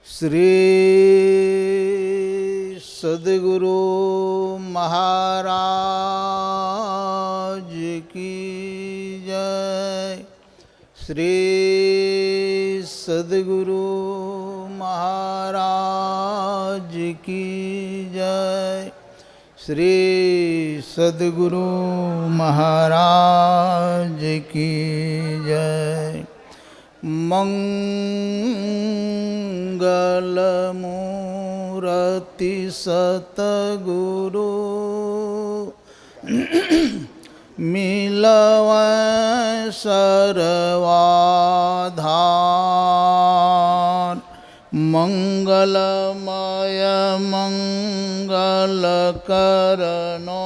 श्री सद्गुरु महाराज की जय। श्री सद्गुरु महाराज की जय। श्री सद्गुरु महाराज की जय। मंगलमूर्ति सतगुरु मिलवै सर्वाधार। मंगलमय मंगल करनो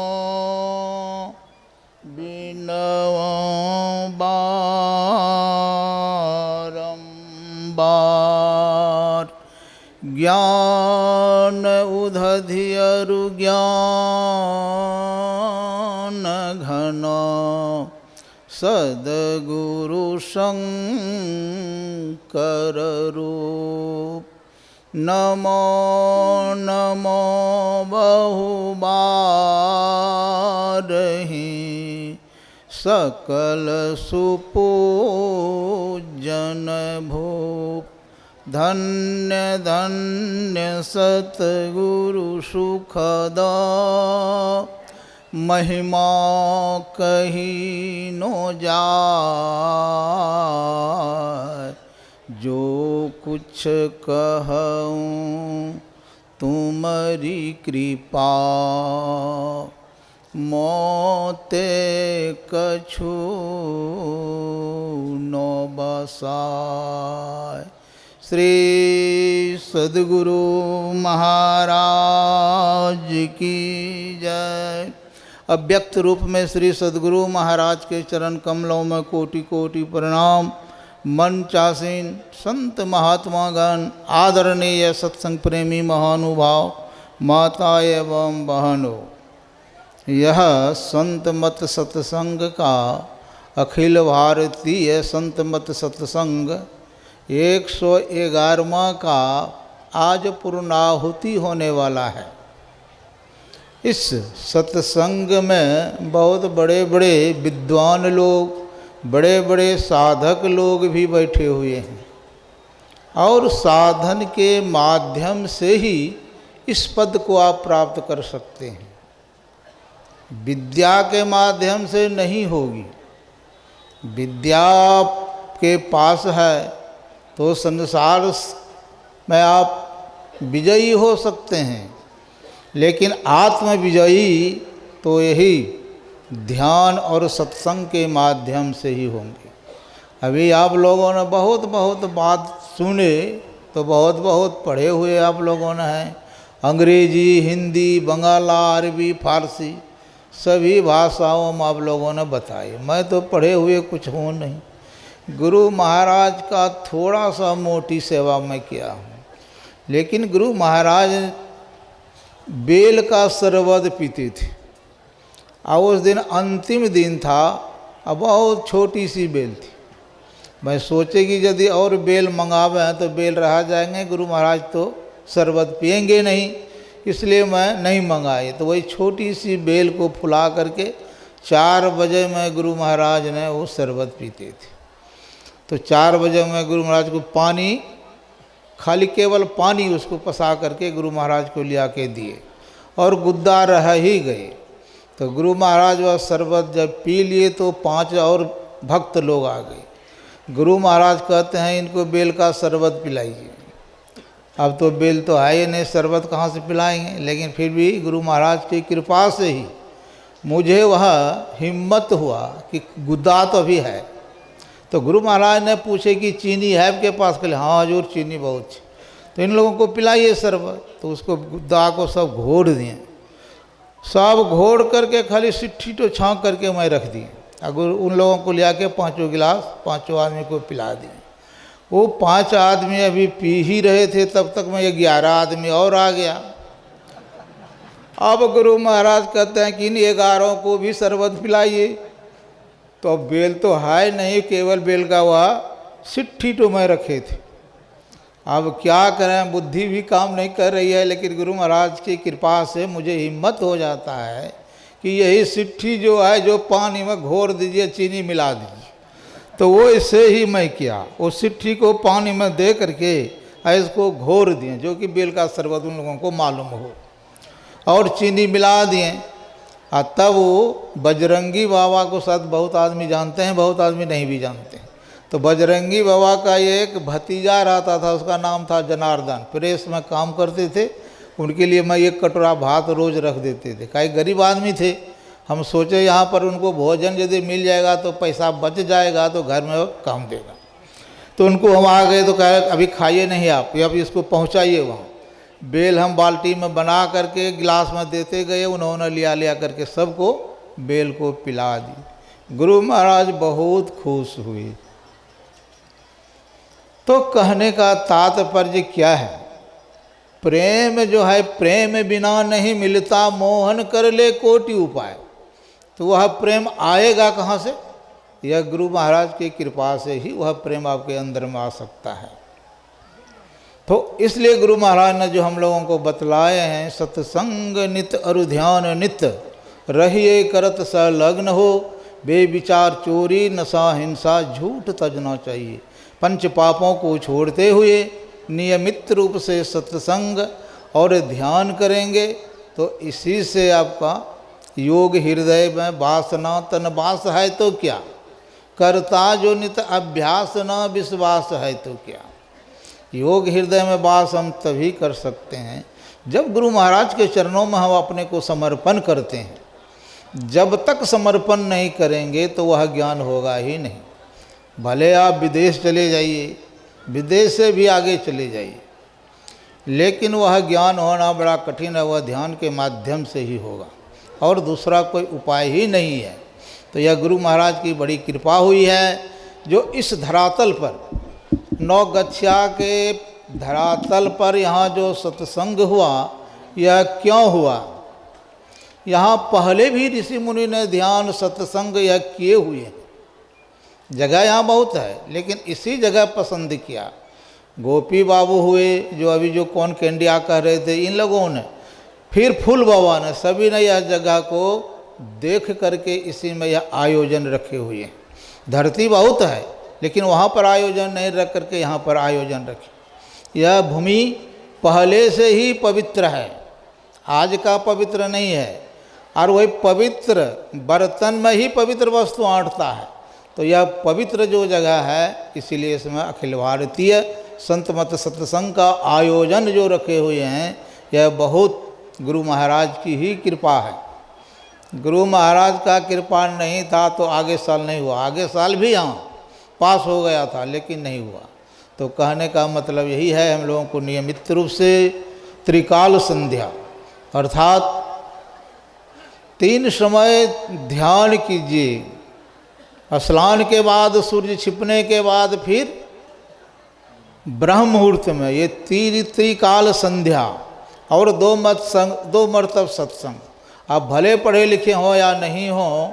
बिनव बारंबार। ज्ञान उदधियरु ज्ञान घन सद्गुरु शंकर रूप। नमो नमो बहुबारहि सकल सुपूजन भूप। धन्य धन्य सतगुरु सुखदा महिमा कही नो जाय। जो कुछ कहूँ तुम्हारी कृपा मोते कछु नो बसाय। श्री सद्गुरु महाराज की जय। अव्यक्त रूप में श्री सद्गुरु महाराज के चरण कमलों में कोटि कोटि प्रणाम। मन चासीन संत महात्मा गण, आदरणीय सत्संग प्रेमी महानुभाव, माता एवं बहनों, यह संत मत सत्संग का अखिल भारतीय संत मत सत्संग 111वां का आज पूर्णाहुति होने वाला है। इस सत्संग में बहुत बड़े बड़े विद्वान लोग, बड़े बड़े साधक लोग भी बैठे हुए हैं और साधन के माध्यम से ही इस पद को आप प्राप्त कर सकते हैं। विद्या के माध्यम से नहीं होगी। विद्या के पास है तो संसार में आप विजयी हो सकते हैं, लेकिन आत्म विजयी तो यही ध्यान और सत्संग के माध्यम से ही होंगे। अभी आप लोगों ने बहुत बहुत बात सुने तो बहुत बहुत पढ़े हुए आप लोगों ने हैं। अंग्रेजी, हिंदी, बंगाला, अरबी, फारसी सभी भाषाओं में आप लोगों ने बताए। मैं तो पढ़े हुए कुछ हूँ नहीं। गुरु महाराज का थोड़ा सा मोटी सेवा मैं किया हूँ, लेकिन गुरु महाराज बेल का शरबत पीते थे और उस दिन अंतिम दिन था। अब बहुत छोटी सी बेल थी। मैं सोचे कि यदि और बेल मंगावे हैं तो बेल रह जाएंगे, गुरु महाराज तो शरबत पिएंगे नहीं, इसलिए मैं नहीं मंगाई। तो वही छोटी सी बेल को फुला करके 4 बजे में गुरु महाराज ने वो शरबत पीते थे। तो 4 बजे में गुरु महाराज को पानी, खाली केवल पानी उसको पसा करके गुरु महाराज को लिया के दिए और गुद्दा रह ही गए। तो गुरु महाराज वह शरबत जब पी लिए तो 5 और भक्त लोग आ गए। गुरु महाराज कहते हैं इनको बेल का शरबत पिलाइए। अब तो बेल तो है ही नहीं, शरबत कहाँ से पिलाएंगे, लेकिन फिर भी गुरु महाराज की कृपा से ही मुझे वह हिम्मत हुआ कि गुद्दा तो भी है। तो गुरु महाराज ने पूछे कि चीनी है आपके पास? कहले हाँ हजूर चीनी बहुत है। तो इन लोगों को पिलाइए शरबत। तो उसको गुद्दा को सब घोड़ दिए, सब घोड़ करके खाली सिट्ठी तो छाँक करके मैं रख दिए। अगर उन लोगों को लिया के 5 गिलास 5 आदमी को पिला दिए। वो 5 आदमी अभी पी ही रहे थे, तब तक में 11 आदमी और आ गया। अब गुरु महाराज कहते हैं कि इन 11 को भी शरबत पिलाइए। तो बेल तो है नहीं, केवल बेल का वह सिट्ठी तो मैं रखे थे। अब क्या करें, बुद्धि भी काम नहीं कर रही है, लेकिन गुरु महाराज की कृपा से मुझे हिम्मत हो जाता है कि यही सिट्ठी जो है, जो पानी में घोर दीजिए, चीनी मिला दीजिए, तो वो इससे ही मैं किया, उस सिट्ठी को पानी में दे करके इसको घोर दिए, जो कि बेल का शरबत उन लोगों को मालूम हो, और चीनी मिला दिए। और तब वो बजरंगी बाबा को शायद बहुत आदमी जानते हैं, बहुत आदमी नहीं भी जानते हैं। तो बजरंगी बाबा का एक भतीजा रहता था, उसका नाम था जनार्दन, प्रेस में काम करते थे। उनके लिए मैं एक कटोरा भात रोज़ रख देते थे, कई गरीब आदमी थे। हम सोचे यहाँ पर उनको भोजन यदि मिल जाएगा तो पैसा बच जाएगा, तो घर में काम देगा। तो उनको हम आ गए तो कहे अभी खाइए नहीं आप, अब इसको पहुँचाइए वहाँ। बेल हम बाल्टी में बना करके गिलास में देते गए, उन्होंने लिया करके सबको बेल को पिला दी। गुरु महाराज बहुत खुश हुए। तो कहने का तात्पर्य क्या है, प्रेम जो है, प्रेम बिना नहीं मिलता, मोहन कर ले कोटि उपाय। तो वह प्रेम आएगा कहाँ से? यह गुरु महाराज की कृपा से ही वह प्रेम आपके अंदर में आ सकता है। तो इसलिए गुरु महाराज ने जो हम लोगों को बतलाए हैं, सत्संग नित अरु ध्यान नित, रहिए करत संलग्न हो, बेविचार चोरी नशा हिंसा झूठ तजना चाहिए। पंच पापों को छोड़ते हुए नियमित रूप से सत्संग और ध्यान करेंगे तो इसी से आपका योग हृदय में वासना तन वास है तो क्या, करता जो नित अभ्यास न विश्वास है तो क्या। योग हृदय में वास हम तभी कर सकते हैं जब गुरु महाराज के चरणों में हम अपने को समर्पण करते हैं। जब तक समर्पण नहीं करेंगे तो वह ज्ञान होगा ही नहीं। भले आप विदेश चले जाइए, विदेश से भी आगे चले जाइए, लेकिन वह ज्ञान होना बड़ा कठिन है, वह ध्यान के माध्यम से ही होगा और दूसरा कोई उपाय ही नहीं है। तो यह गुरु महाराज की बड़ी कृपा हुई है, जो इस धरातल पर, नौगछिया के धरातल पर यहाँ जो सत्संग हुआ, यह क्यों हुआ? यहाँ पहले भी ऋषि मुनि ने ध्यान सत्संग यह किए हुए हैं, जगह यहाँ बहुत है, लेकिन इसी जगह पसंद किया। गोपी बाबू हुए, जो अभी जो कौन कैंडिया कह रहे थे, इन लोगों ने, फिर फूल बाबा ने, सभी ने यह जगह को देख करके इसी में यह आयोजन रखे हुए हैं। धरती बहुत है, लेकिन वहाँ पर आयोजन नहीं रख करके यहाँ पर आयोजन रखे। यह भूमि पहले से ही पवित्र है, आज का पवित्र नहीं है, और वही पवित्र बर्तन में ही पवित्र वस्तु आंटता है। तो यह पवित्र जो जगह है, इसीलिए इसमें अखिल भारतीय संत मत सत्संग का आयोजन जो रखे हुए हैं, यह बहुत गुरु महाराज की ही कृपा है। गुरु महाराज का कृपा नहीं था तो आगे साल नहीं हुआ, आगे साल भी यहाँ पास हो गया था, लेकिन नहीं हुआ। तो कहने का मतलब यही है, हम लोगों को नियमित रूप से त्रिकाल संध्या अर्थात 3 समय ध्यान कीजिए। स्नान के बाद, सूर्य छिपने के बाद, फिर ब्रह्म मुहूर्त में, ये त्रिकाल संध्या और 2 मर्तब सत्संग। आप भले पढ़े लिखे हों या नहीं हों,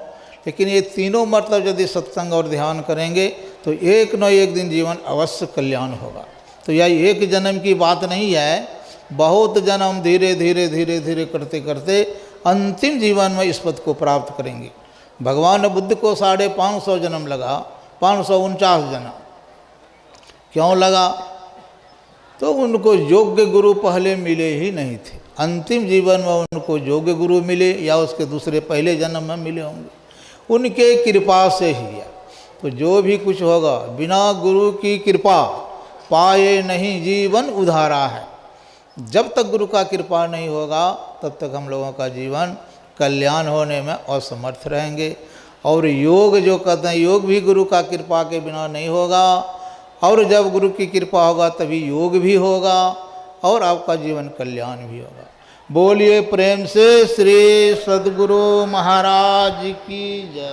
लेकिन ये तीनों मर्तब यदि सत्संग और ध्यान करेंगे तो एक न एक दिन जीवन अवश्य कल्याण होगा। तो यह एक जन्म की बात नहीं है, बहुत जन्म धीरे धीरे धीरे धीरे करते करते अंतिम जीवन में इस पद को प्राप्त करेंगे। भगवान बुद्ध को 550 जन्म लगा, 549 जन्म क्यों लगा? तो उनको योग्य गुरु पहले मिले ही नहीं थे। अंतिम जीवन में उनको योग्य गुरु मिले या उसके दूसरे पहले जन्म में मिले होंगे, उनके कृपा से ही है। तो जो भी कुछ होगा, बिना गुरु की कृपा पाए नहीं जीवन उधारा है। जब तक गुरु का कृपा नहीं होगा तब तक हम लोगों का जीवन कल्याण होने में असमर्थ रहेंगे। और योग जो कहते हैं, योग भी गुरु का कृपा के बिना नहीं होगा, और जब गुरु की कृपा होगा तभी योग भी होगा और आपका जीवन कल्याण भी होगा। बोलिए प्रेम से श्री सद्गुरु महाराज की जय।